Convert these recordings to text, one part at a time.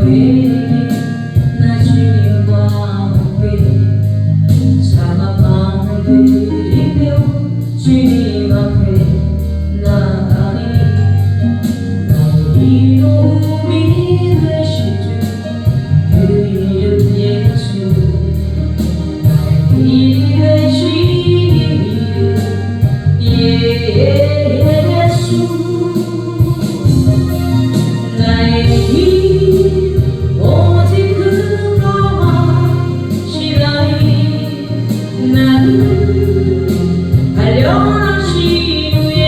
계획이 나 주님과 함께 상한 마음을 들이며 주님 앞에 나가니 나의 이로움이 되실 주 그 이름 예수 나의 길이 되신 이름 예수 나의 길 오직 그거와 시라니 나는 단련하신 후에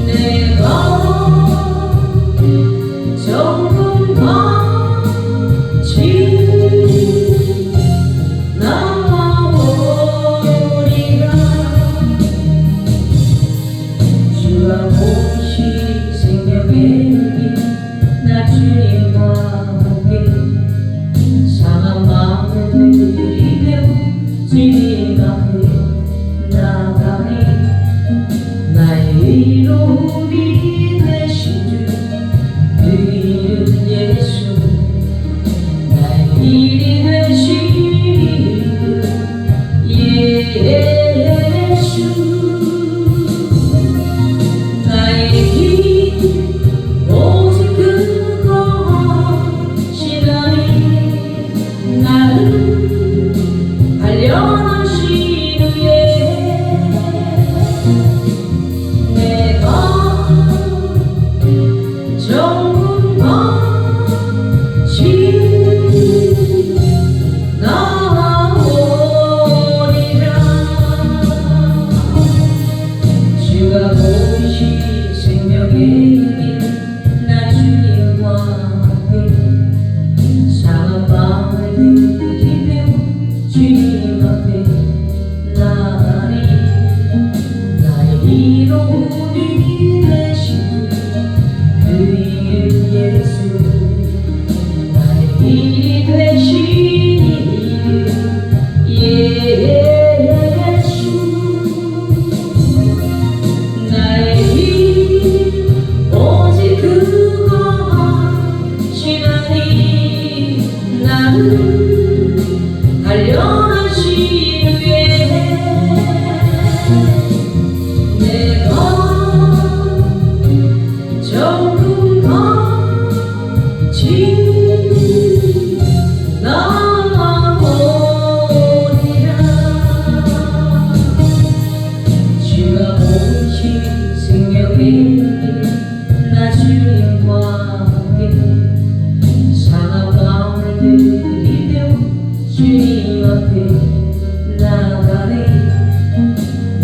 내가 정금 같이 나오리라 주가 오시 생명의 길 나 주님과 함께 상한 마음을 들이며 주님 앞에 나가니 나의 이로움이 되신 주 그 이름 예수 나의 길이 되신 이름 예수 나의 길 오직 그거 시나니 나를 단련하신 후에 내가 정금 같이 나오리라 주가 보이시 생명의 길 나 주님과 함께 상한 마음을 들이며 주님 앞에 나가니 나의 이로움이 되신 그 이름 예수 나의 길이 되신 이름 예수 나의 길 오직 그거 시나니 나는 단련하신 후에 내가 정금 같이 나오리라 주가 오신 생명의 길 나 주님과 함께 상한 마음을 들이며 주님 앞에 나가네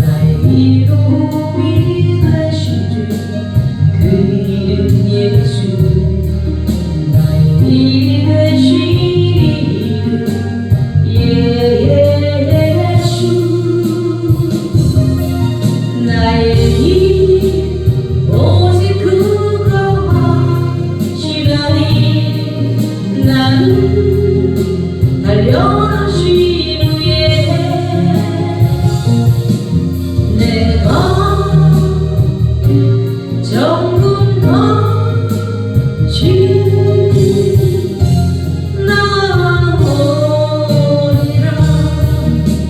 나의 이로움이 되신 주 그 이름 예수 나의 길이 되신 이름 예수 나의 길 오직 그거와 시라니 나는 단련하신 후에 내가 정금 같이 나오리라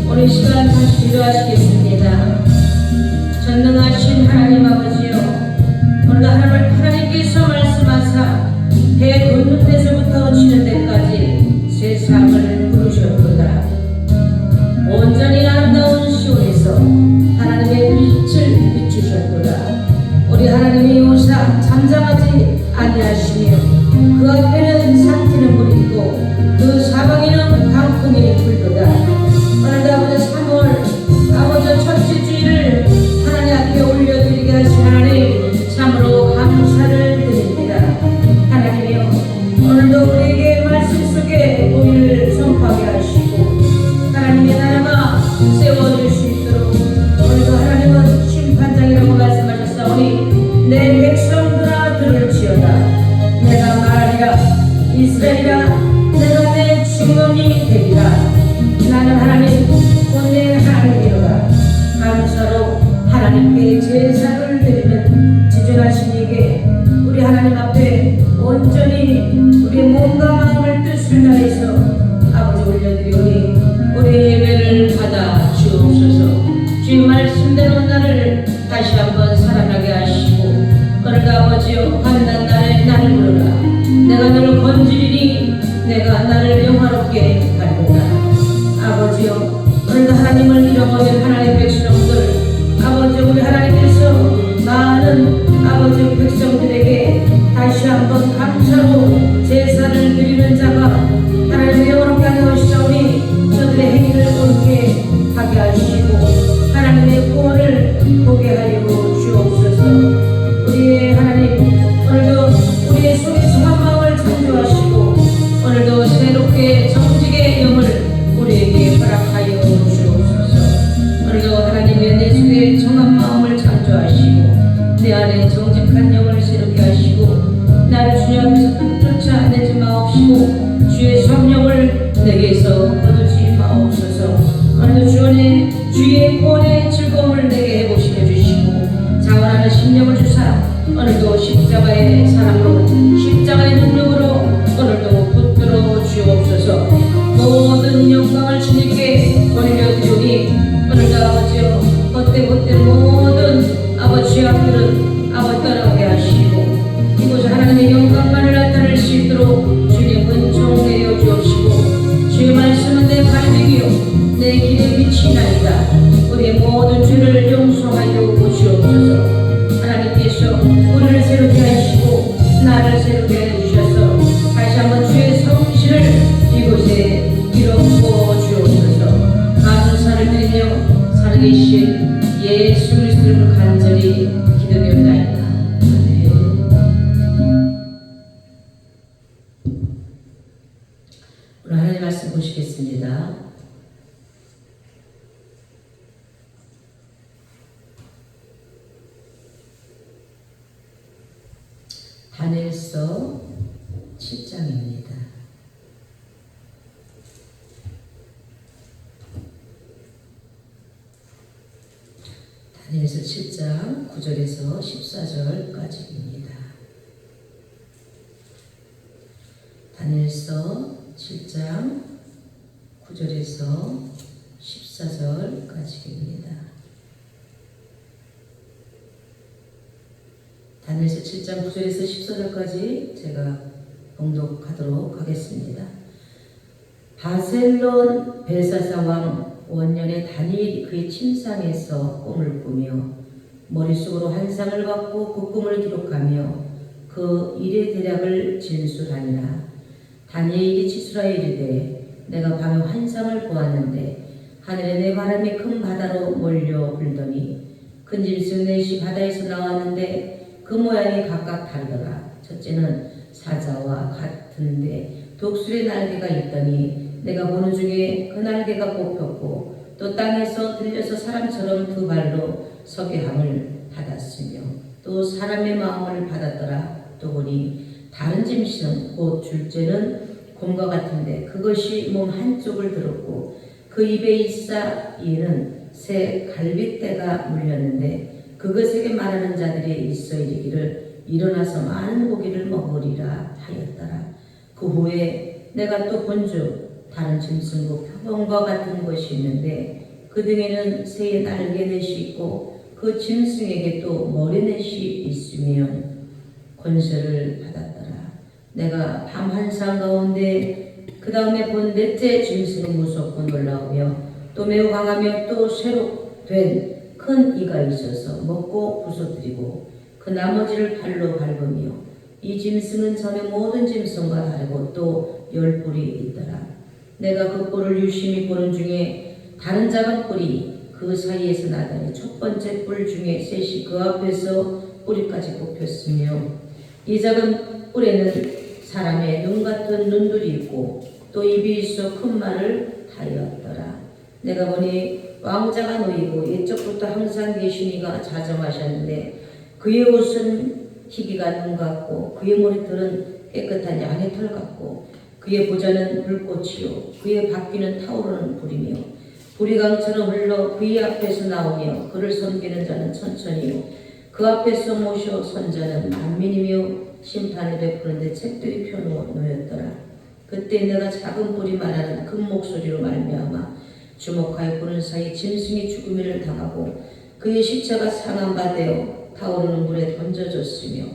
오늘 시간 다시 기도하시겠습니다. 전능하신 하나님 아버지요 오늘도 하나님께서 말씀하사 해 돋는 데서부터 지는 데까지 세상을 부르셨도다. 온전히 아름다운 시온에서 하나님의 빛을 비추셨도다. 우리 하나님이 오사 잠잠하지 아니하시며 그 앞에는 삭히는 물이 있고 그 사방에는 강풍이 불도다. 오늘도 아버지 3월 아버지 첫째 주일을 하나님 앞에 올려드리게 하신 하나님 참으로 감사를 드립니다. 하나님이여 오늘 온전히 우리의 몸과 마음을 뜻을 다해서 아버지 올려드리오니 우리의 예배를 받아 주옵소서. 주의 말씀대로 나를 다시 한번 살아나게 하시고 오늘도 아버지여 환난 날에 나를 부르라. 내가 너를 건지리니 내가 나를 영화롭게 하리로다. 아버지여 오늘도 하나님을 잃어버린 하나님의 백성들 아버지 우리 하나님께서 많은 아버지 백성들에게 다시 한번 감사로 제사를 드리는 자가 하나님의 영원하게 하시오니 저들의 행위를 옳게 하게 하시고 하나님의 구원을 보게 하여 주옵소서. 우리의 하나님 오늘도 우리의 속에 성한 마음을 창조하시고 오늘도 새롭게 정직의 영을 우리에게 허락하여 주옵소서. 오늘도 하나님의 내 속에 정한 마음을 창조하시고 내 안에 정직한 영을 새롭게 하시고 나를 주님 앞에서 쫓아내지 마옵시고 주의 성령을 내게서 거두지 마옵소서. 오늘도 주의 구원의 즐거움을 내게 해보시게 해주시고 자원하는 심령을 주사 오늘도 십자가의 사랑으로 십자가의 능력으로 오늘도 붙들어 주옵소서. 모든 영광을 주님께 올려드리오니 오늘도 아버지여 헛되못된 모든 아버지 앞들은 아버지 떠나게 하시고 이곳에 하나님의 영광만을 나타낼 수 있도록 주님 은총 내어 주옵시고 주의 말씀은 내 발등이요 내 길의 빛이나이다. 우리의 모든 죄를 용서하여 주옵소서. 하나님께서 우리를 새롭게 하시고 나를 새롭게 해주셔서 다시 한번 주의 성실을 이곳에 이루어 주옵소서. 감사를 드리며 살아계신 예수 그리스도 이름으로 간절히 기도드립니다. 아멘. 오늘 하나님 말씀 보시겠습니다. 다니엘서 7장입니다. 다니엘서 7장 9절에서 14절까지입니다. 다니엘서 7장 9절에서 14절까지입니다. 다니엘서 7장 9절에서 14절까지 제가 봉독하도록 하겠습니다. 바셀론 벨사사 왕 원년에 다니엘이 그의 침상에서 꿈을 꾸며 머릿속으로 환상을 받고 그 꿈을 기록하며 그 일의 대략을 진술하니라. 다니엘이 치수라에 이르되 내가 밤에 환상을 보았는데 하늘에 네 바람이 큰 바다로 몰려 불더니 큰 짐승 넷이 바다에서 나왔는데 그 모양이 각각 다르더라. 첫째는 사자와 같은데 독수리의 날개가 있더니 내가 보는 중에 그 날개가 뽑혔고 또 땅에서 들려서 사람처럼 두 발로 서게 함을 받았으며 또 사람의 마음을 받았더라. 또 보니 다른 짐승은 곧 둘째는 곰과 같은데 그것이 몸 한쪽을 들었고 그 입에 있사 이에는 새 갈빗대가 물렸는데 그것에게 말하는 자들이 있어 이르기를 일어나서 많은 고기를 먹으리라 하였더라. 그 후에 내가 또 본즉 다른 짐승과 표범과 같은 것이 있는데 그 등에는 새의 날개넷이 있고 그 짐승에게 또 머리넷이 있으며 권세를 받았더라. 내가 밤 환상 가운데 그 다음에 본 넷째 짐승은 무섭고 놀라우며 또 매우 강하며 또 새로 된 큰 이가 있어서 먹고 부서뜨리고 그 나머지를 발로 밟으며 이 짐승은 전에 모든 짐승과 다르고 또 10뿔이 있더라. 내가 그 뿔을 유심히 보는 중에 다른 작은 뿔이 그 사이에서 나더니 첫 번째 뿔 중에 셋이 그 앞에서 뿌리까지 뽑혔으며 이 작은 뿔에는 사람의 눈 같은 눈들이 있고 또 입이 있어 큰 말을 하였더라. 내가 보니 왕자가 놓이고 옛적부터 항상 계신 이가 자정하셨는데 그의 옷은 희기가 눈 같고 그의 머리털은 깨끗한 양의 털 같고 그의 보좌는 불꽃이요 그의 바퀴는 타오르는 불이며 불이 강처럼 흘러 그의 앞에서 나오며 그를 섬기는 자는 천천히요 그 앞에서 모셔 선자는 만민이며 심판을 베푸는데 책들이 펴놓였더라. 그때 내가 작은 뿔이 말하는 큰 목소리로 말미암아 주목하여 보는 사이 짐승이 죽음을 당하고 그의 시체가 상한 바 되어 타오르는 물에 던져졌으며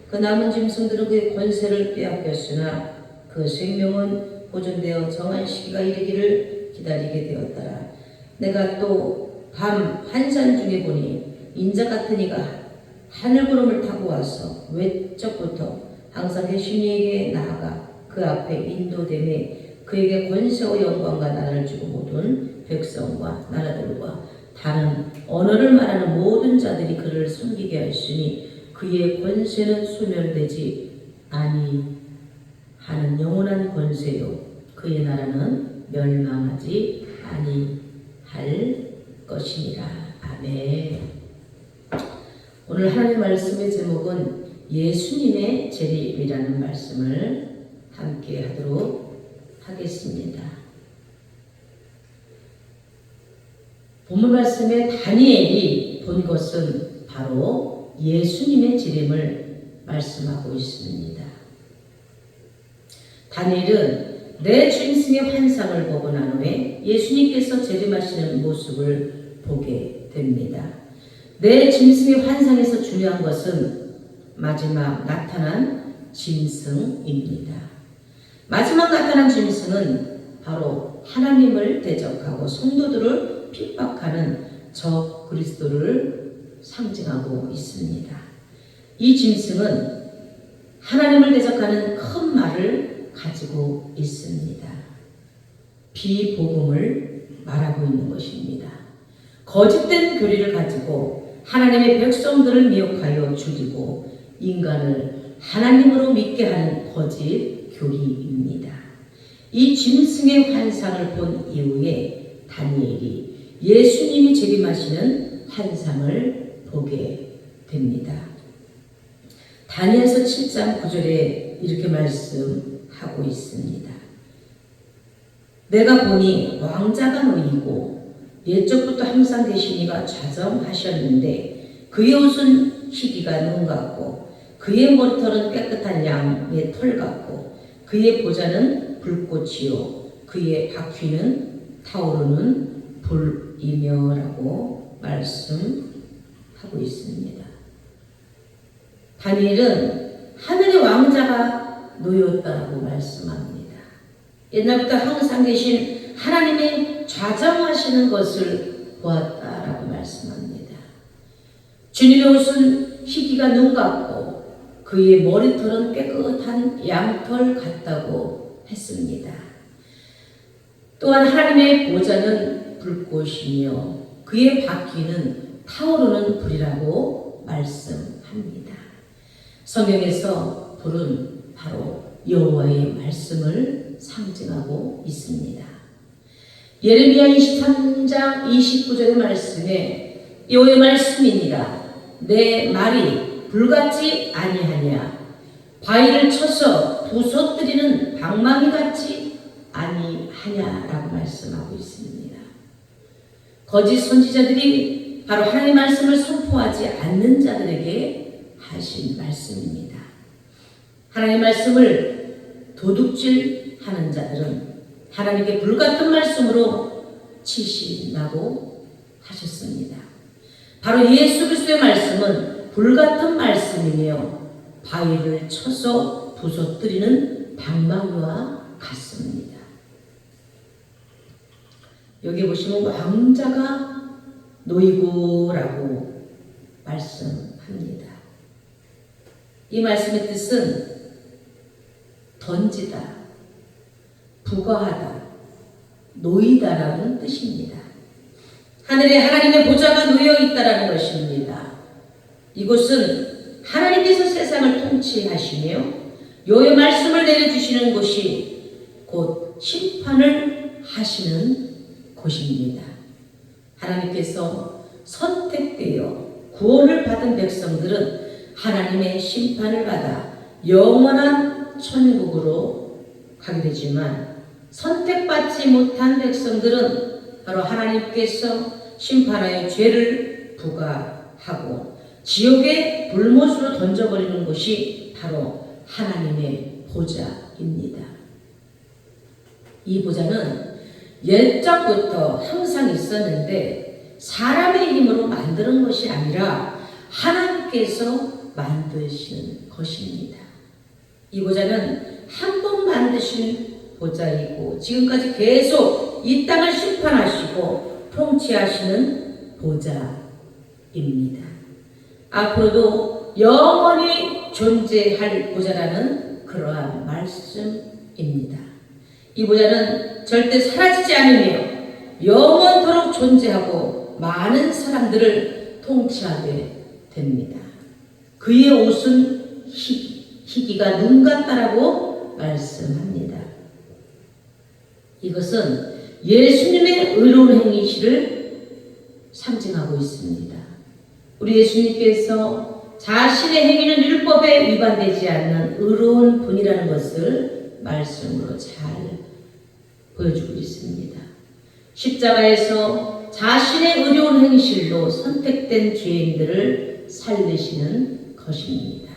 그 남은 짐승들은 그의 권세를 빼앗겼으나 그 생명은 보존되어 정한 시기가 이르기를 기다리게 되었더라. 내가 또 밤 환산 중에 보니 인자 같은 이가 하늘구름을 타고 와서 외적부터 항상 계시니에게 나아가 그 앞에 인도됨에 그에게 권세와 영광과 나라를 주고 모든 백성과 나라들과 다른 언어를 말하는 모든 자들이 그를 섬기게 하였으니 그의 권세는 소멸되지 아니하는 영원한 권세요 그의 나라는 멸망하지 아니할 것이니라. 아멘. 오늘 하나님의 말씀의 제목은 예수님의 재림이라는 말씀을 함께 하도록 하겠습니다. 본문 말씀에 다니엘이 본 것은 바로 예수님의 재림을 말씀하고 있습니다. 다니엘은 내 짐승의 환상을 보고 난 후에 예수님께서 재림하시는 모습을 보게 됩니다. 내 짐승의 환상에서 중요한 것은 마지막 나타난 짐승입니다. 마지막 나타난 짐승은 바로 하나님을 대적하고 성도들을 핍박하는 적 그리스도를 상징하고 있습니다. 이 짐승은 하나님을 대적하는 큰 말을 가지고 있습니다. 비복음을 말하고 있는 것입니다. 거짓된 교리를 가지고 하나님의 백성들을 미혹하여 죽이고 인간을 하나님으로 믿게 하는 거짓 교리입니다. 이 짐승의 환상을 본 이후에 다니엘이 예수님이 재림하시는 환상을 보게 됩니다. 다니엘서 7장 9절에 이렇게 말씀하고 있습니다. 내가 보니 왕자가 놓이고 옛적부터 항상 계신 이가 좌정하셨는데 그의 옷은 희기가 눈 같고 그의 머리털은 깨끗한 양의 털 같고 그의 보좌는 불꽃이요 그의 바퀴는 타오르는 불이며라고 말씀하고 있습니다. 다니엘은 하늘의 왕자가 놓였다고 말씀합니다. 옛날부터 항상 계신 하나님의 좌정하시는 것을 보았다라고 말씀합니다. 주님의 옷은 희기가 눈 같고 그의 머리털은 깨끗한 양털 같다고 했습니다. 또한 하나님의 보좌는 불꽃이며 그의 바퀴는 타오르는 불이라고 말씀합니다. 성경에서 불은 바로 여호와의 말씀을 상징하고 있습니다. 예레미야 23장 29절의 말씀에 여호와의 말씀이니라 내 말이 불같지 아니하냐 바위를 쳐서 부서뜨리는 방망이 같지 아니하냐라고 말씀하고 있습니다. 거짓 선지자들이 바로 하나님의 말씀을 선포하지 않는 자들에게 하신 말씀입니다. 하나님의 말씀을 도둑질하는 자들은 하나님께 불같은 말씀으로 치신다고 하셨습니다. 바로 예수 그리스도의 말씀은 불같은 말씀이며 바위를 쳐서 부서뜨리는 방망이와 같습니다. 여기 보시면 왕자가 놓이고라고 말씀합니다. 이 말씀의 뜻은 던지다, 부과하다, 놓이다라는 뜻입니다. 하늘에 하나님의 보좌가 놓여 있다라는 것입니다. 이곳은 하나님께서 세상을 통치하시며 여호와의 말씀을 내려주시는 곳이 곧 심판을 하시는 곳입니다. 하나님께서 선택되어 구원을 받은 백성들은 하나님의 심판을 받아 영원한 천국으로 가게 되지만 선택받지 못한 백성들은 바로 하나님께서 심판하여 죄를 부과하고 지옥의 불못으로 던져버리는 것이 바로 하나님의 보좌입니다. 이 보좌는 옛적부터 항상 있었는데 사람의 힘으로 만드는 것이 아니라 하나님께서 만드신 것입니다. 이 보좌는 한 번 만드신 보좌이고 지금까지 계속 이 땅을 심판하시고 통치하시는 보좌입니다. 앞으로도 영원히 존재할 보좌라는 그러한 말씀입니다. 이 보좌는 절대 사라지지 않으며 영원토록 존재하고 많은 사람들을 통치하게 됩니다. 그의 옷은 희기가 눈 같다라고 말씀합니다. 이것은 예수님의 의로운 행위시를 상징하고 있습니다. 우리 예수님께서 자신의 행위는 율법에 위반되지 않는 의로운 분이라는 것을 말씀으로 잘 보여주고 있습니다. 십자가에서 자신의 의로운 행실로 선택된 죄인들을 살리시는 것입니다.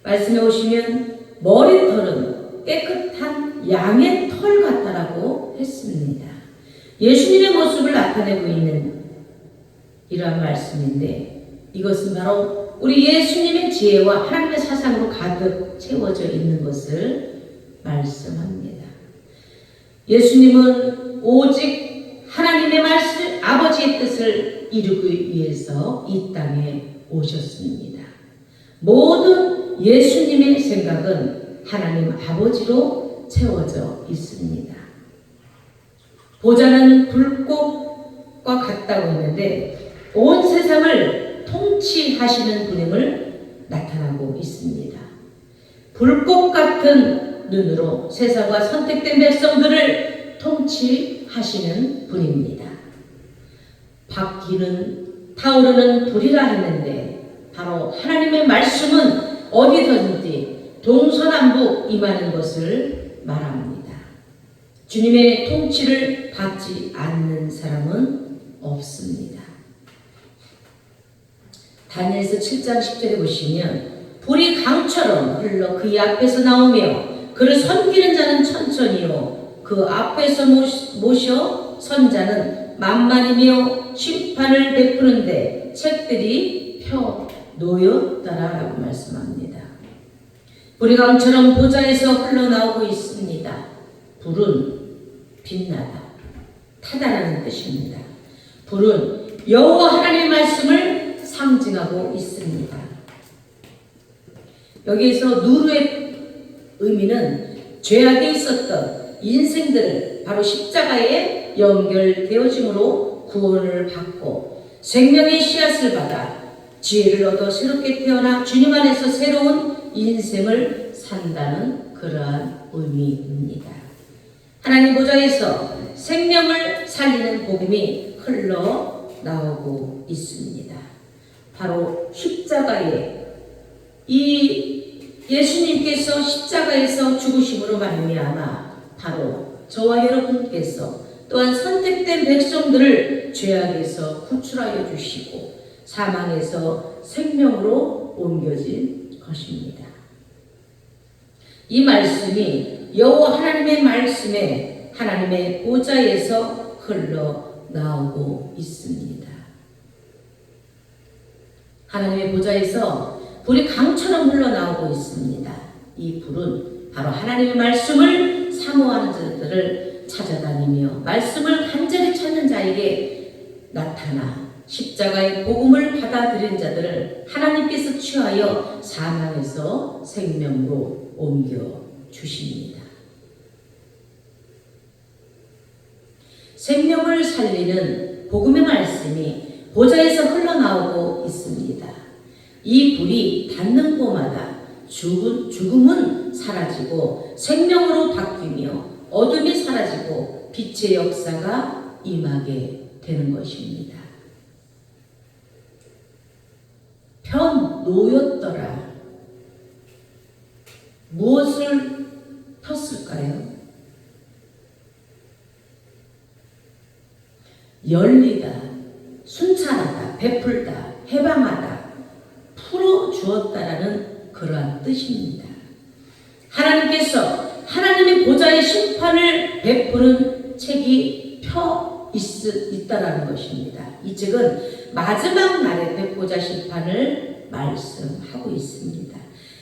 말씀에 오시면 머리털은 깨끗한 양의 털 같다라고 했습니다. 예수님의 모습을 나타내고 있는 이러한 말씀인데 이것은 바로 우리 예수님의 지혜와 하나님의 사상으로 가득 채워져 있는 것을 말씀합니다. 예수님은 오직 하나님의 말씀, 아버지의 뜻을 이루기 위해서 이 땅에 오셨습니다. 모든 예수님의 생각은 하나님 아버지로 채워져 있습니다. 보좌는 불꽃과 같다고 했는데 온 세상을 통치하시는 분임을 나타나고 있습니다. 불꽃 같은 눈으로 세상과 선택된 백성들을 통치하시는 분입니다. 바뀌는 타오르는 불이라 했는데 바로 하나님의 말씀은 어디든지 동서남북 임하는 것을 말합니다. 주님의 통치를 받지 않는 사람은 없습니다. 다니엘서 7장 10절에 보시면 불이 강처럼 흘러 그의 앞에서 나오며 그를 섬기는 자는 천천히요 그 앞에서 모셔 선 자는 만만이며 심판을 베푸는데 책들이 펴 놓였다라고 말씀합니다. 불이 강처럼 보좌에서 흘러나오고 있습니다. 불은 빛나다, 타다라는 뜻입니다. 불은 여호와 하나님의 말씀을 상징하고 있습니다. 여기에서 누르의 의미는 죄악에 있었던 인생들을 바로 십자가에 연결되어짐으로 구원을 받고 생명의 씨앗을 받아 지혜를 얻어 새롭게 태어나 주님 안에서 새로운 인생을 산다는 그러한 의미입니다. 하나님 보좌에서 생명을 살리는 복음이 흘러나오고 있습니다. 바로 십자가에 이 예수님께서 십자가에서 죽으심으로 말미암아 바로 저와 여러분께서 또한 선택된 백성들을 죄악에서 구출하여 주시고 사망에서 생명으로 옮겨진 것입니다. 이 말씀이 여호와 하나님의 말씀에 하나님의 보좌에서 흘러나오고 있습니다. 하나님의 보좌에서 불이 강처럼 흘러나오고 있습니다. 이 불은 바로 하나님의 말씀을 사모하는 자들을 찾아다니며 말씀을 간절히 찾는 자에게 나타나 십자가의 복음을 받아들인 자들을 하나님께서 취하여 사망에서 생명으로 옮겨 주십니다. 생명을 살리는 복음의 말씀이 보좌에서 흘러나오고 있습니다. 이 불이 닿는 곳마다 죽음은 사라지고 생명으로 바뀌며 어둠이 사라지고 빛의 역사가 임하게 되는 것입니다. 편 놓였더라. 무엇을 폈을까요? 열리다, 순찰하다, 베풀다, 해방하다, 풀어주었다라는 그러한 뜻입니다. 하나님께서 하나님의 보좌의 심판을 베푸는 책이 있다라는 것입니다. 이 책은 마지막 날에 백보자 심판을 말씀하고 있습니다.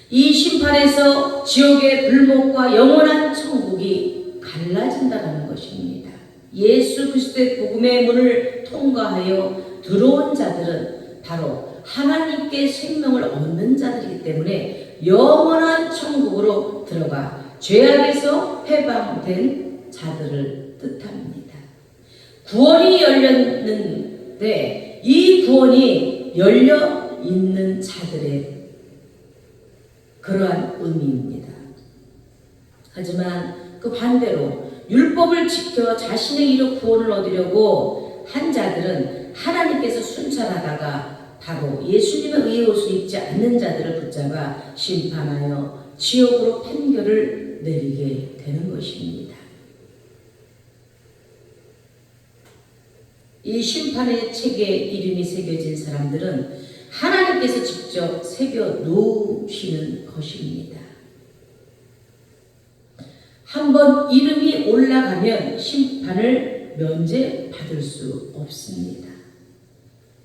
이 심판에서 지옥의 불목과 영원한 천국이 갈라진다는 것입니다. 예수 그리스도의 복음의 문을 통과하여 들어온 자들은 바로 하나님께 생명을 얻는 자들이기 때문에 영원한 천국으로 들어가 죄악에서 해방된 자들을 뜻합니다. 구원이 열렸는데 이 구원이 열려 있는 자들의 그러한 의미입니다. 하지만 그 반대로 율법을 지켜 자신의 이로 구원을 얻으려고 한 자들은 하나님께서 순찰하다가 바로 예수님의 의의 옷을 입지 않는 자들을 붙잡아 심판하여 지옥으로 판결을 내리게 되는 것입니다. 이 심판의 책에 이름이 새겨진 사람들은 하나님께서 직접 새겨 놓으시는 것입니다. 한번 이름이 올라가면 심판을 면제받을 수 없습니다.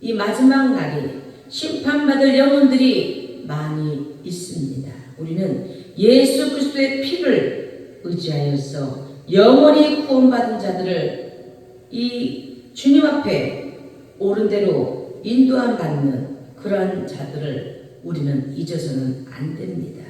이 마지막 날에 심판받을 영혼들이 많이 있습니다. 우리는 예수 그리스도의 피를 의지하여서 영원히 구원받은 자들을 이 주님 앞에 옳은 대로 인도함 받는 그러한 자들을 우리는 잊어서는 안 됩니다.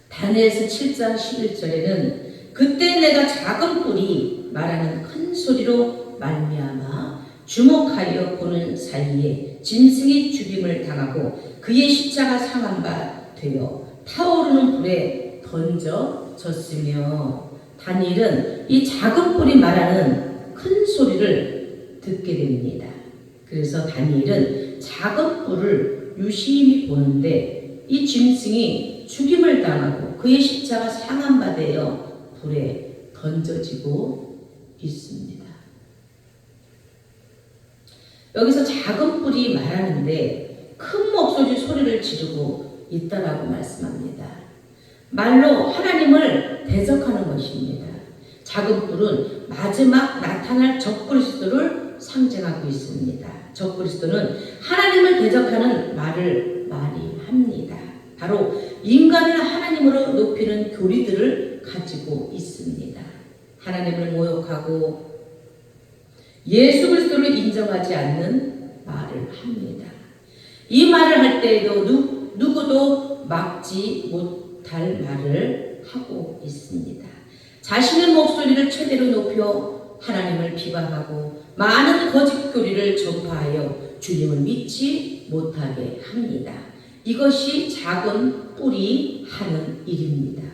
다니엘서 7장 11절에는 그때 내가 작은 뿔이 말하는 큰 소리로 말미암아 주목하여 보는 사이에 짐승이 죽임을 당하고 그의 십자가 상한 바 되어 타오르는 불에 던져졌으며 다니엘은 이 작은 뿔이 말하는 큰 소리를 듣게 됩니다. 그래서 다니엘은 작은 뿔을 유심히 보는데 이 짐승이 죽임을 당하고 그의 십자가 상한 바 되어 불에 던져지고 있습니다. 여기서 작은 뿔이 말하는데 큰 목소리 소리를 지르고 있다라고 말씀합니다. 말로 하나님을 대적하는 것입니다. 작은 뿔은 마지막 나타날 적그리스도를 상징하고 있습니다. 적그리스도는 하나님을 대적하는 말을 많이 합니다. 바로 인간을 하나님으로 높이는 교리들을 가지고 있습니다. 하나님을 모욕하고 예수 그리스도를 인정하지 않는 말을 합니다. 이 말을 할 때에도 누구도 막지 못할 말을 하고 있습니다. 자신의 목소리를 최대로 높여 하나님을 비방하고 많은 거짓 교리를 전파하여 주님을 믿지 못하게 합니다. 이것이 작은 뿔이 하는 일입니다.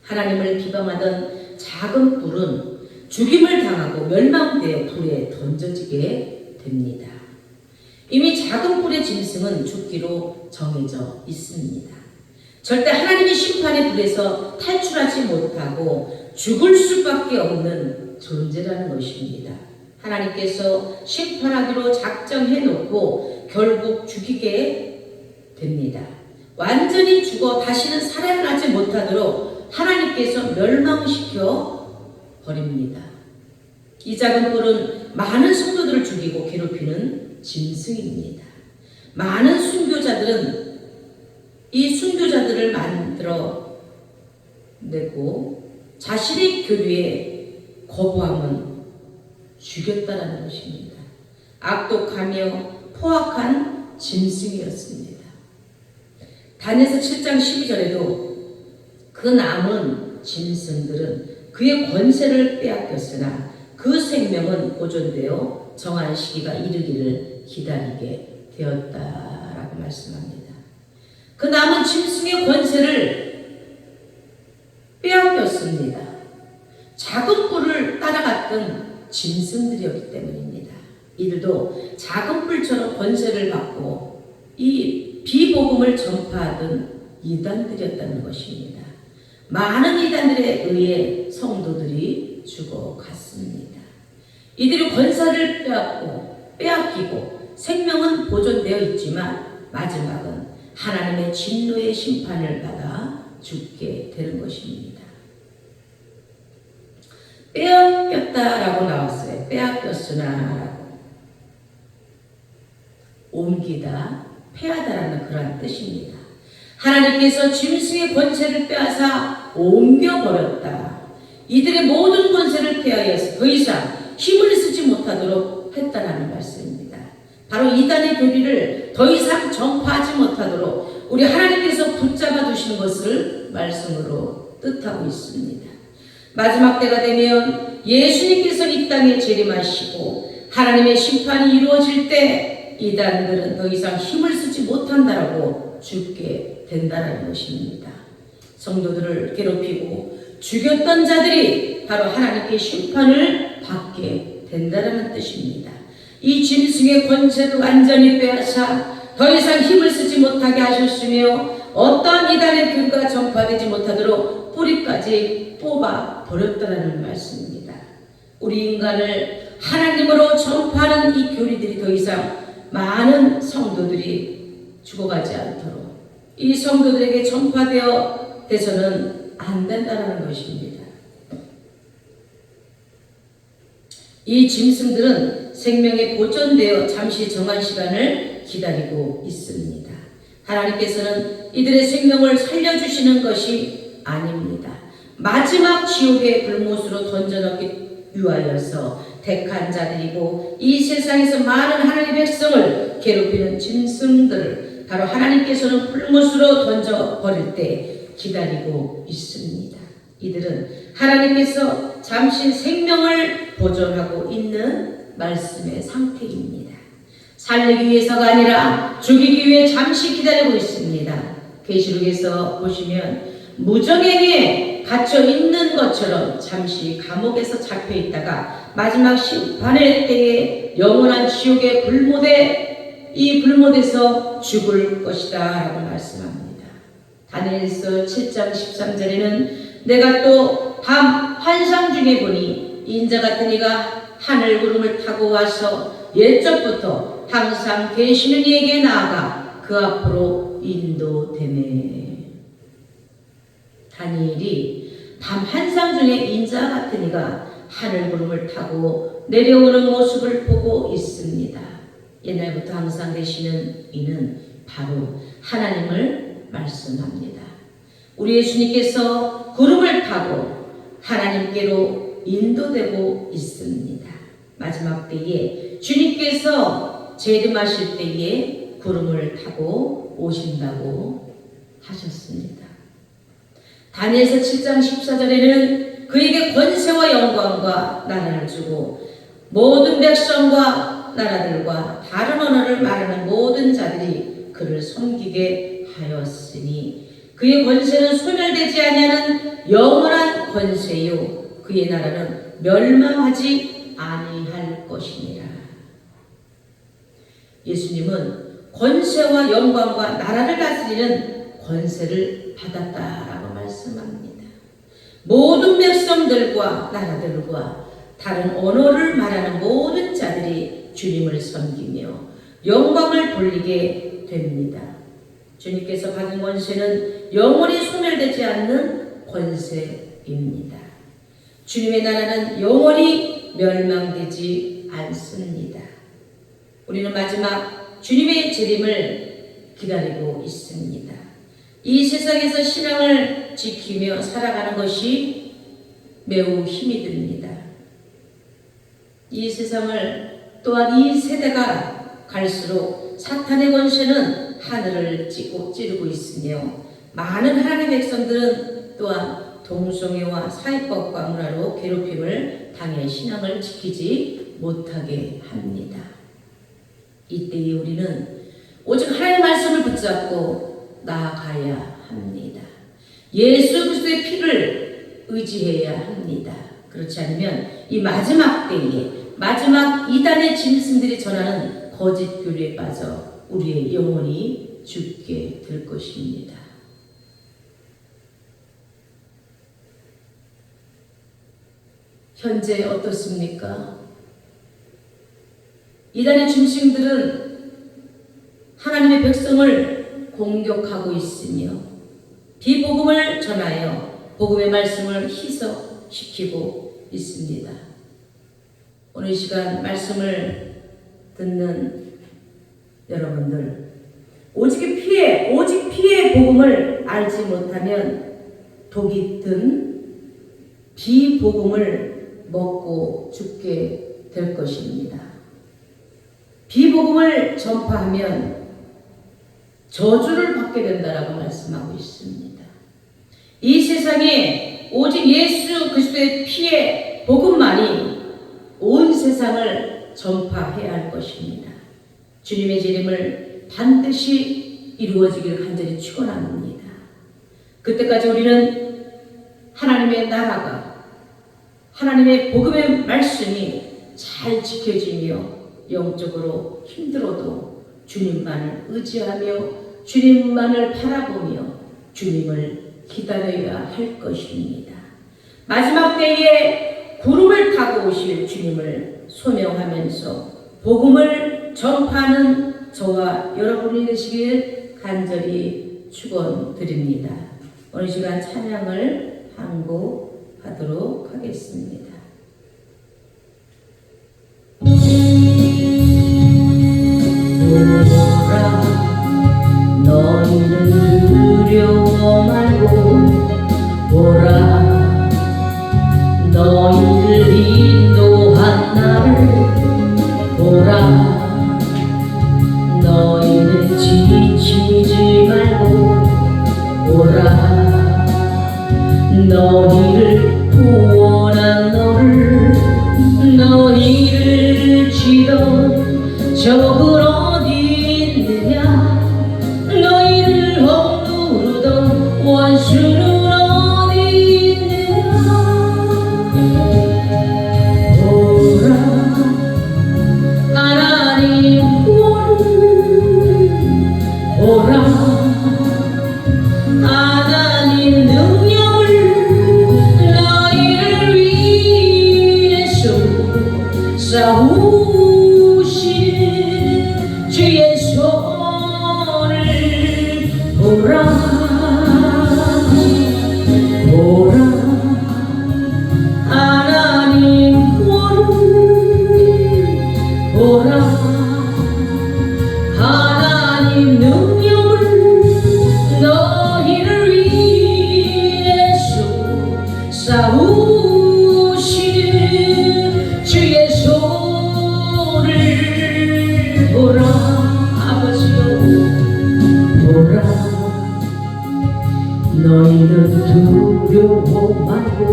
하나님을 비방하던 작은 뿔은 죽임을 당하고 멸망되어 불에 던져지게 됩니다. 이미 작은 뿔의 짐승은 죽기로 정해져 있습니다. 절대 하나님의 심판의 불에서 탈출하지 못하고 죽을 수밖에 없는 존재라는 것입니다. 하나님께서 심판하기로 작정해놓고 결국 죽이게 됩니다. 완전히 죽어 다시는 살아나지 못하도록 하나님께서 멸망시켜 버립니다. 이 작은 뿔은 많은 성도들을 죽이고 괴롭히는 짐승입니다. 많은 순교자들은 이 순교자들을 만들어 내고 자신의 교류에 거부함은 죽였다라는 것입니다. 악독하며 포악한 짐승이었습니다. 다니엘서 7장 12절에도 그 남은 짐승들은 그의 권세를 빼앗겼으나 그 생명은 보존되어 정한 시기가 이르기를 기다리게 되었다라고 말씀합니다. 그 남은 짐승의 권세를 빼앗겼습니다. 작은 뿔을 따라갔던 짐승들이었기 때문입니다. 이들도 작은 뿔처럼 권세를 받고 이 비복음을 전파하던 이단들이었다는 것입니다. 많은 이단들에 의해 성도들이 죽어갔습니다. 이들이 권세를 빼앗기고 생명은 보존되어 있지만 마지막은 하나님의 진노의 심판을 받아 죽게 되는 것입니다. 빼앗겼다라고 나왔어요. 빼앗겼으나라고. 옮기다, 패하다라는 그런 뜻입니다. 하나님께서 짐승의 권세를 빼앗아 옮겨버렸다. 이들의 모든 권세를 폐하여서 더 이상 힘을 쓰지 못하도록 했다라는 말씀입니다. 바로 이단의 교리를 더 이상 전파하지 못하도록 우리 하나님께서 붙잡아 두시는 것을 말씀으로 뜻하고 있습니다. 마지막 때가 되면 예수님께서 이 땅에 재림하시고 하나님의 심판이 이루어질 때 이단들은 더 이상 힘을 쓰지 못한다라고 죽게 된다는 것입니다. 성도들을 괴롭히고 죽였던 자들이 바로 하나님께 심판을 받게 된다는 뜻입니다. 이 짐승의 권세를 완전히 빼앗아 더 이상 힘을 쓰지 못하게 하셨으며 어떠한 이단의 교리가 전파되지 못하도록 뿌리까지 뽑아 버렸다는 말씀입니다. 우리 인간을 하나님으로 전파하는 이 교리들이 더 이상 많은 성도들이 죽어가지 않도록 이 성도들에게 전파되어 돼서는 안 된다는 것입니다. 이 짐승들은 생명에 보존되어 잠시 정한 시간을 기다리고 있습니다. 하나님께서는 이들의 생명을 살려주시는 것이 아닙니다. 마지막 지옥의 불못으로 던져넣기 위하여서 택한 자들이고 이 세상에서 많은 하나님의 백성을 괴롭히는 짐승들을 바로 하나님께서는 불못으로 던져버릴 때 기다리고 있습니다. 이들은 하나님께서 잠시 생명을 보존하고 있는 말씀의 상태입니다. 살리기 위해서가 아니라 죽이기 위해 잠시 기다리고 있습니다. 계시록에서 보시면 무정행에 갇혀 있는 것처럼 잠시 감옥에서 잡혀 있다가 마지막 심판의 때에 영원한 지옥의 불못에 이 불못에서 죽을 것이다 라고 말씀합니다. 다니엘서 7장 13절에는 내가 또 밤 환상 중에 보니 인자 같은 이가 하늘 구름을 타고 와서 옛적부터 항상 계시는 이에게 나아가 그 앞으로 인도되네. 다니엘이 밤 환상 중에 인자 같은 이가 하늘 구름을 타고 내려오는 모습을 보고 있습니다. 옛날부터 항상 계시는 이는 바로 하나님을 말씀합니다. 우리 예수님께서 구름을 타고 하나님께로 인도되고 있습니다. 마지막 때에 주님께서 재림하실 때에 구름을 타고 오신다고 하셨습니다. 다니엘서 7장 14절에는 그에게 권세와 영광과 나라를 주고 모든 백성과 나라들과 다른 언어를 말하는 모든 자들이 그를 섬기게 하였으니 그의 권세는 소멸되지 아니하는 영원한 권세요 그의 나라는 멸망하지 아니할 것이니라. 예수님은 권세와 영광과 나라를 다스리는 권세를 받았다라고 말씀합니다. 모든 백성들과 나라들과 다른 언어를 말하는 모든 자들이 주님을 섬기며 영광을 돌리게 됩니다. 주님께서 받은 권세는 영원히 소멸되지 않는 권세입니다. 주님의 나라는 영원히 멸망되지 않습니다. 우리는 마지막 주님의 재림을 기다리고 있습니다. 이 세상에서 신앙을 지키며 살아가는 것이 매우 힘이 듭니다. 이 세상을 또한 이 세대가 갈수록 사탄의 권세는 하늘을 찌르고 있으며 많은 하나님의 백성들은 또한 동성애와 사회법과 문화로 괴롭힘을 당해 신앙을 지키지 못하게 합니다. 이때에 우리는 오직 하나님의 말씀을 붙잡고 나아가야 합니다. 예수 그리스도의 피를 의지해야 합니다. 그렇지 않으면 이 마지막 때에 마지막 이단의 짐승들이 전하는 거짓 교리에 빠져 우리의 영혼이 죽게 될 것입니다. 현재 어떻습니까? 이단의 짐승들은 하나님의 백성을 공격하고 있으며 비복음을 전하여 복음의 말씀을 희석시키고 있습니다. 오늘 이 시간 말씀을 듣는 여러분들, 오직 피의 복음을 알지 못하면 독이 든 비복음을 먹고 죽게 될 것입니다. 비복음을 전파하면 저주를 받게 된다라고 말씀하고 있습니다. 이 세상에 오직 예수 그리스도의 피의 복음만이 온 세상을 전파해야 할 것입니다. 주님의 재림을 반드시 이루어지기를 간절히 축원합니다. 그때까지 우리는 하나님의 나라가, 하나님의 복음의 말씀이 잘 지켜지며 영적으로 힘들어도 주님만을 의지하며 주님만을 바라보며 주님을 기다려야 할 것입니다. 마지막 때에 구름을 타고 오실 주님을 소명하면서 복음을 전파하는 저와 여러분이 되시길 간절히 축원드립니다. 오늘 시간 찬양을 한곡하도록 하겠습니다. 보라, 너희는 두려워 말고 보라, 너희를 인도한 나를 보라, 너희는 지치지 말고 보라, 너희를 구원한 너를, 너희를 치던 적을 어디 있느냐, 너희를 억누르던 원수는 어디 있느냐. 보라, 하나님 보라, 하나님 능력을 너희를 위해서 싸우신 주의 손을 보라, 보라, 하나님 보라, 하나님 능력을 너희를 위해서 싸우신 주의 손을 보라. 아버지여 보라, 너희는 두려워 말고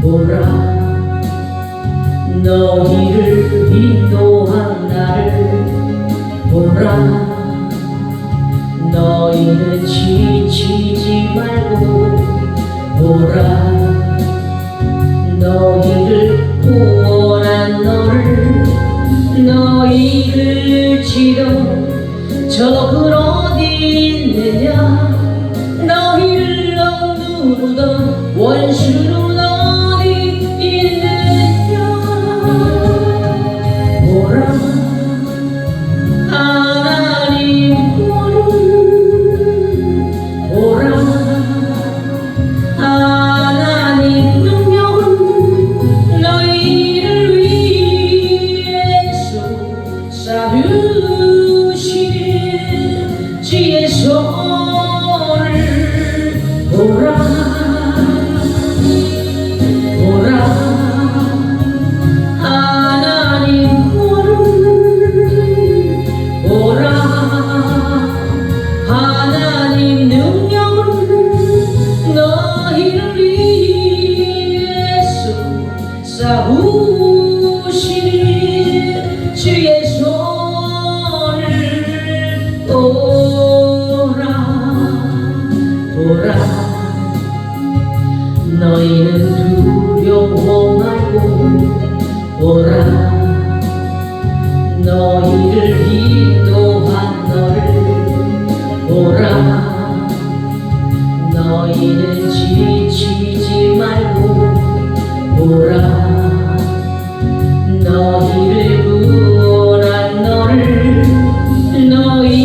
보라, 너희를 인도한 나를 보라, 너희는 지치지 말고 보라, 너희를 구원한 너를, 너희를 치던 적은 어디 있느냐, 너희를 억누르던 원수는 어디 있느냐. 보라, 하나님 보라, 하나님 능력을 너희를 위해서 싸우신 주의 손을 보라, 보라, 하나님 보라, 하나님 능력을 너희를 위해서 싸우신 주의 손을 보라, 보라, 너희는 두려워 말고 보라, 너희를 인도한 너를 보라, 너희는 지치지 말고 보라, 너희를 구원한 너를, 너희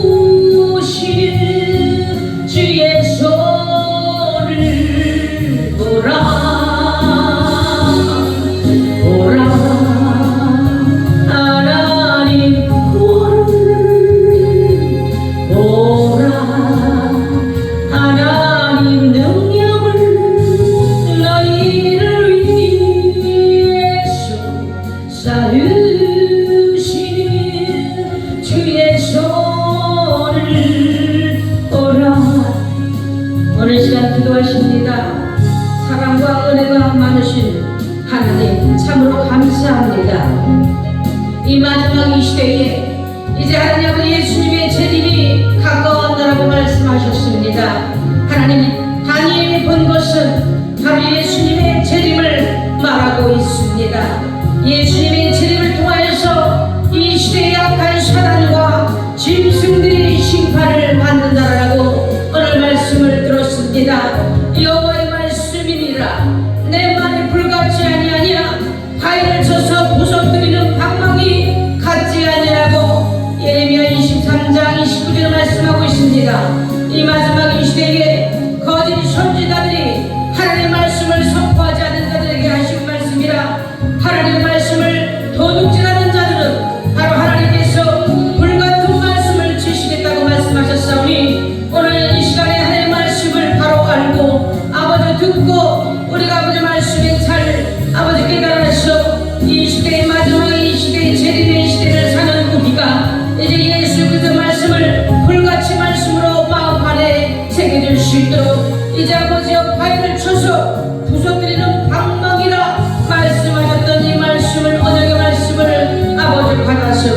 살아오신 주의 손을 보라 하나님 구원을 보라 하나님 능력을 너희를 위해서 쌓으신 주의 손을 보라. 오늘 시간 기도하십니다. 사랑과 은혜가 많으신 하나님 참으로 감사합니다. 이 마지막 이 시대에 이제 하나님 아버지 예수님의 재림이 가까웠다라고 말씀하셨습니다. 하나님 다니엘이 본 것은 바로 예수님의 재림을 말하고 있습니다. 예수님의 재림을 통하여서 이 시대의 악한 사단과 짐승들이 심판을 받는다라고 오늘 말씀을 들었습니다. 여호와의 말씀이니라. 내 말이 불같지 아니하냐 가인을 쳐서 부서뜨리는 방망이 같지 아니라고 예레미야 23장 29절에 말씀하고 있습니다. 이 마지막 이 시대에 거짓 선지자들이 하나님의 말씀을 선포하지 않는 자들에게 하신 말씀이라. 하나님의 말씀을 도둑질하는 자들은 바로 하나님께서 불같은 말씀을 주시겠다고 말씀하셨사오니 오늘 이 시간에 하나님의 말씀을 바로 알고 아버지 듣고 우리가 아버지 말씀에 잘 아버지 깨달아서 이 시대의 마지막에 이 시대의 재림의 시대를 사는 우리가 이제 예수 그리스도 말씀을 불같이 말씀으로 마음 안에 새겨질 수 있도록 이제 아버지여 바위를 쳐서 부서뜨리는 방망이라 말씀하셨던 이 말씀을 언약의 말씀을 아버지 받아서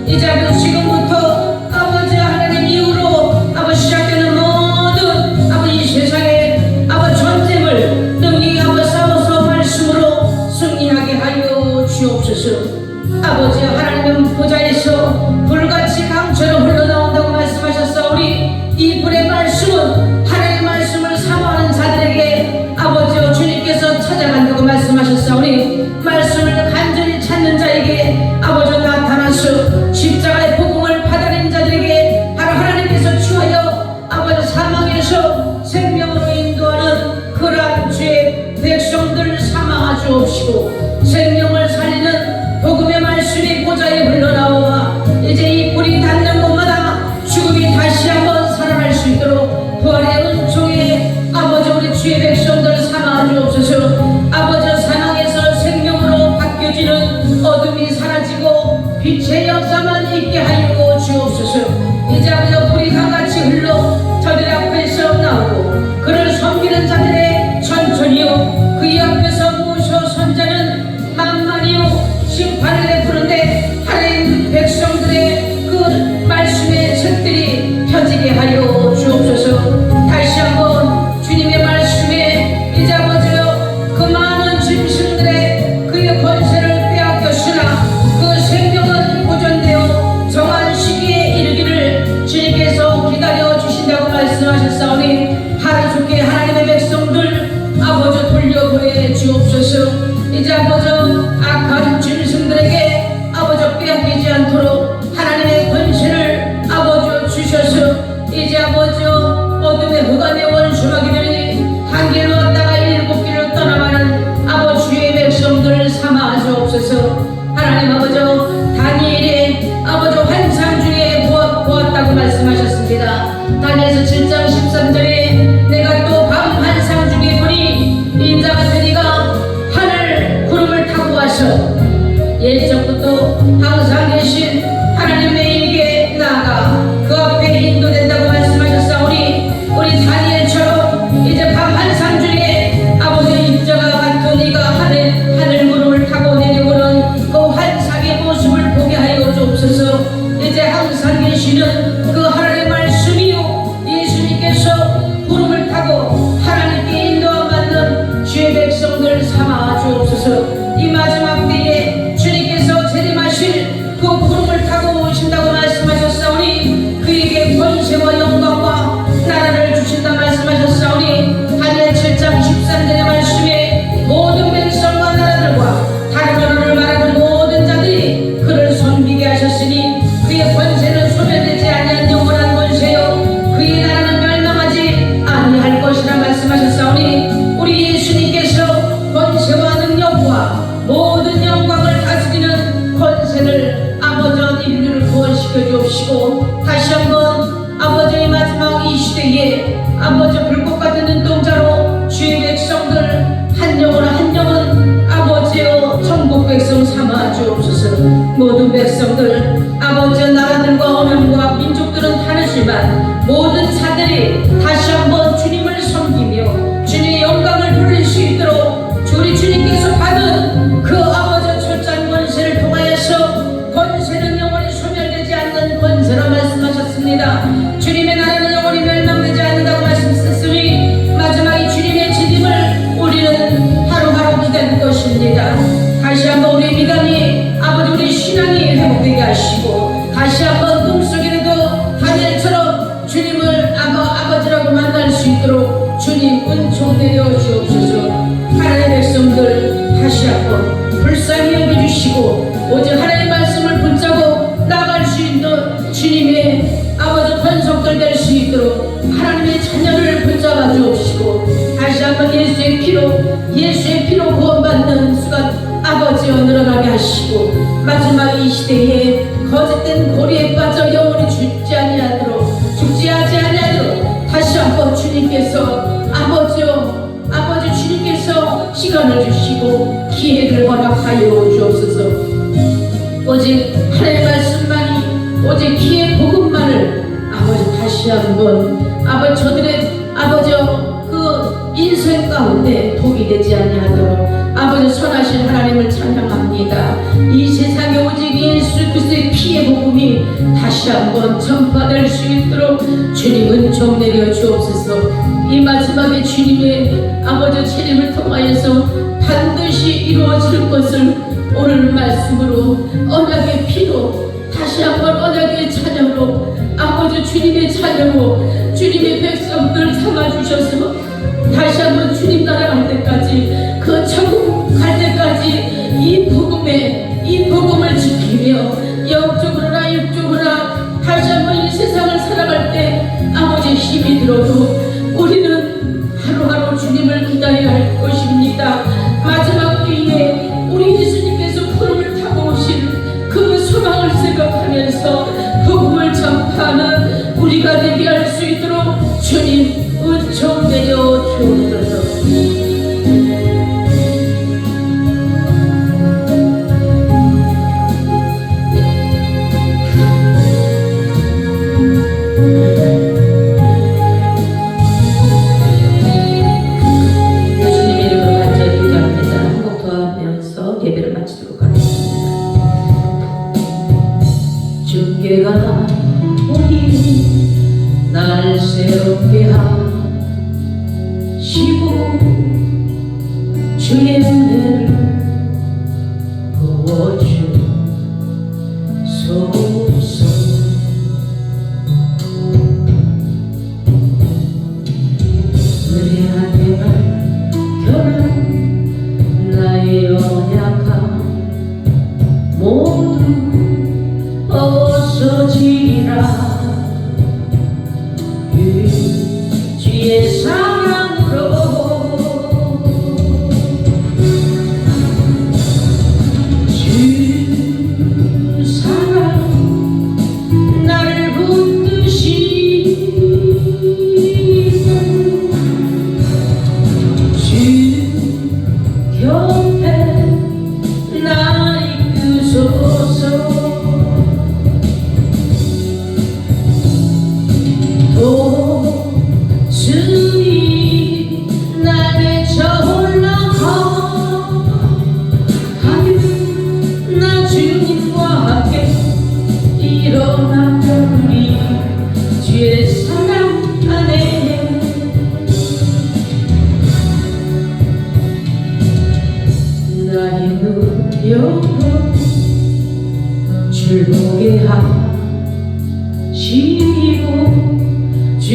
이제 아버지 지금부터 아버지 하나님 이후로 아버지 시작되는 모든 아버지 이 세상에 아버지 전쟁을 능히 아버지 싸워서 말씀으로 승리하게 하여 주옵소서. 아버지 하나님은 보좌에서 불같이 강처럼 흘러나온다고 말씀하셨사오니 이 불의 말씀은 하나님의 말씀을 사모하는 자들에게 아버지여 주님께서 찾아간다고 말씀하셨사오니 말씀을 간절히 찾는 자에게 아버지 나타나서 십자가의 복음을 받아낸 자들에게 바로 하나님께서 취하여 아버지 사망에서 생명으로 인도하는 그러한 주의 백성들을 삼아 주옵시고 생명을 살리는 복음의 말씀이 보좌에 흘러나와 이제 이 불이 닿는 곳마다 죽음이 다시 한번 살아날 수 있도록 부활의 은총에 아버지 우리 주의 백성들을 삼아 주옵소서. 아버지 사망에서 생명으로 바뀌어지는 어둠이 사라지고 빛의 역사만 있게 하여 주옵소서. 이제 아버지 불이 강같이 흘러 저들 앞에서 나오고 그를 섬기는 자들의 천천히요 그의 앞에서 모셔 선자는 만만히요 심판을 베푸는데 하나님 백성들의 그 말씀의 책들이 펴지게 하여 주옵소서. 다시 한번 주님의 말씀에 이제 아버지여 그 많은 짐승들의 그의 권세를 빼앗겼으나 그 생명은 보존되어 정한 시기에 이르기를 주님께서 기다려 주신다고 말씀하셨사오니 하루속에 하나님의 백성들 아버지 돌려보내 주옵소서. 이제 아버지 악한 짐승들에게 아버지 빼앗기지 않도록 하나님의 권세를 아버지 주셔서 이제 아버지 어둠의 흑암의 원수마귀들이 한 길로 왔다가 일곱 길로 떠나가는 아버지의 백성들을 삼아 주옵소서. 하나님 아버지 다니엘의 아버지 환상 중에 보았다고 말씀하셨습니다. 다니엘서 7장 13절에 내가 또 밤 환상 중에 보니 인자가 되니가 하늘 구름을 타고 와서 예전부터 항상 계신 하나님에게 나아가 그 앞에 인도된다고 말씀하셨사오니 우리 다니엘처럼 이제 밤 환상 중에 아버지 인자가 같은 이가 하늘 구름을 타고 내려오는 그 환상의 모습을 보게 하여 주옵소서. 이제 항상 계시는 그 하나님의 말씀이요 예수님께서 구름을 타고 하나님께 인도함 받는 주의 백성들 삼아 주옵소서. 이 마지막 때에 주님께서 재림하실 그 구름 다시 한번 아버지의 마지막 이 시대에 아버지 불꽃 같은 눈동자로 주의 백성들 한 영혼 한 영혼 아버지여 천국 백성 삼아 주옵소서. 모든 백성들 아버지의 나라들과 언어과 민족들은 다르지만 모든 자들이 다시 한번 주님을 섬기며 주님의 영광을 부를 수 있도록 우리 주님께서 받은 그 아버지의 철저한 권세를 통하여서 권세는 영원히 소멸되지 않는 권세라 말씀하셨습니다. 주님의 나라는 영원히 멸망되지 않는다고 말씀하셨으니 마지막에 주님의 재림을 우리는 하루하루 기다릴 것입니다. 다시 한번 우리의 믿음이 아버지 우리 신앙이 회복되게 하시고 다시 한번 꿈속에라도 다니엘처럼 주님을 아버지라고 만날 수 있도록 주님 은총 내려 주옵소서. 하나님의 백성들 다시 한번 불쌍히 여겨주시고 오직 하나님의 말씀을 붙잡고 나갈 수 있는 주님의 아버지 권속들 될 수 있도록 하나님의 자녀를 붙잡아 주옵시고 다시 한번 예수의 피로 구원받는 수가 아버지여 늘어나게 하시고 마지막 이 시대에 거짓된 고리에 빠져 영원히 죽지 아니하도록 다시 한번 주님께서 아버지 주님께서 시간을 주시고 기회를 허락하여 주옵소서. 오직 하나님의 말씀만이 오직 기회 복음만을 아버지 다시 한번 아버지 저들의 아버지여 그 인생 가운데 독이 되지 아니하도록 아버지 선하신 하나님을 찬양합니다. 이 세상에 오직 예수 그리스도의 피의 복음이 다시 한번 전파될 수 있도록 주님 은총 내려 주옵소서. 이 마지막에 주님의 아버지 재림을 통하여서 반드시 이루어질 것을 오늘 말씀으로 언약의 피로 다시 한번 언약의 자녀로 아버지 주님의 자녀로 주님의 백성들 삼아주셔서 다시 한번 주님 나라 갈 때까지 그 천국 갈 때까지 이 복음을 지키며 영적으로나 육적으로나 다시 한번 이 세상을 살아갈 때 아버지 힘이 들어도 우리는 하루하루 주님을 기다려야 할 것입니다. 마지막 때에 우리 예수님께서 구름을 타고 오신 그 소망을 생각하면서 복음을 전파하는 우리가 되게 할 수 있도록 주님 은총 내려 주옵소서. 주께가 오니 날 새롭게 하시고 주의 은혜를 부어주소서. 은혜한 내가 결한 나의 언약함 모두 없어지리라. 주의 사랑으로 주 사랑 나를 붙드시고 주 곁에 나 이끄소서. 주님 나를 저올라가 가면 나 주님과 함께 일어나 우리 주의 사랑 안에 나의 눈 열어 줄 보게 하시고 주